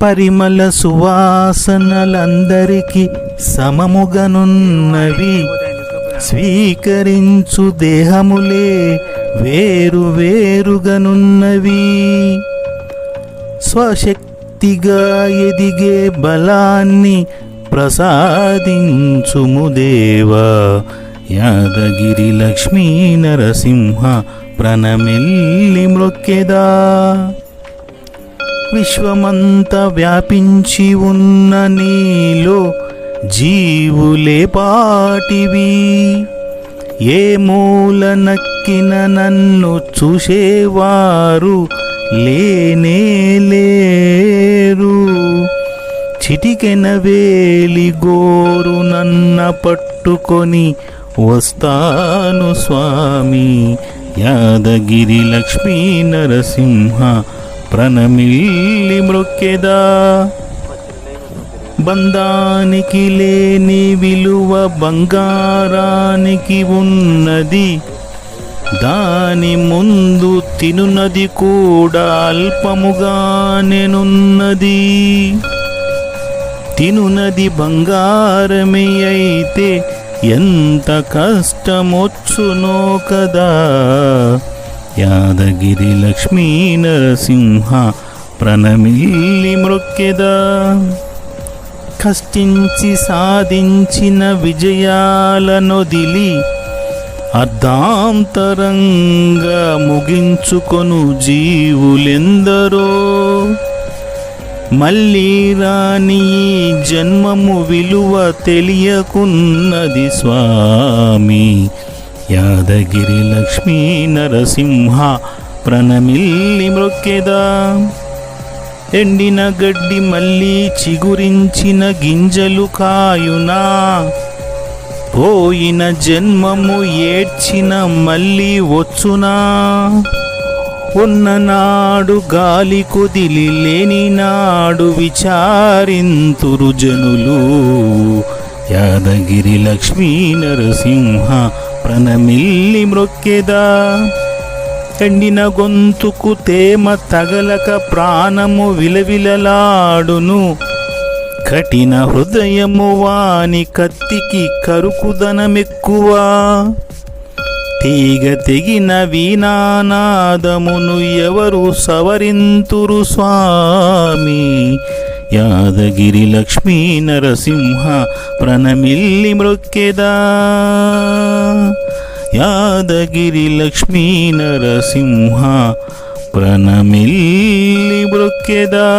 పరిమళ సువాసనలందరికీ సమముగనున్నవి. స్వీకరించు దేహములే వేరు వేరుగనున్నవి. స్వశక్తిగా ఎదిగే బలాన్ని ప్రసాదించుము దేవా. యాదగిరి లక్ష్మీ నరసింహ ప్రణమిల్లి మ్రొక్కెదా. విశ్వమంత వ్యాపించి ఉన్న నీలో జీవులే పాటివి. ఏ మూల నక్కిన నన్ను చూసేవారు లేనే లేరు. చిటికెన వేలి గోరు నన్న పట్టుకొని వస్తాను స్వామి. యాదగిరి లక్ష్మీ నరసింహ ప్రణమిల్లి మ్రొక్కెదా. బంధానికి లేని విలువ బంగారానికి ఉన్నది. దాని ముందు తినునది కూడా అల్పముగానేనున్నది. తినునది బంగారమే అయితే ఎంత కష్టమొచ్చునో కదా. యాదగిరి లక్ష్మీ నరసింహ ప్రణమిల్లి మ్రొక్కెదా. కష్టించి సాధించిన విజయాలనొదిలి అర్ధాంతరంగా ముగించుకొను జీవులెందరో. మళ్ళీ రాని ఈ జన్మము విలువ తెలియకున్నది స్వామి. యాదగిరి లక్ష్మీ నరసింహ ప్రణమిల్లి మ్రొక్కెదా. ఎండిన గడ్డి మళ్ళీ చిగురించిన గింజలు కాయునా. పోయిన జన్మము ఏడ్చిన మళ్ళీ వచ్చునా. ఉన్ననాడు గాలి కొదిలి లేని నాడు విచారింతురు జనులు. యాదగిరి లక్ష్మీ నరసింహ ప్రణమిల్లి మ్రొక్కెదా. ఎండిన గొంతుకు తేమ తగలక ప్రాణము విలవిలలాడును. కఠిన హృదయము వాని కత్తికి కరుకుదనమెక్కువ. తీగ తెగిన వీణానాదమును ఎవరు సవరింతురు స్వామి. యాదగిరి లక్ష్మీ నరసింహ ప్రణమిల్లి మ్రొక్కెదా. యాదగిరి లక్ష్మీ నరసింహ ప్రణమిల్లి మ్రొక్కెదా.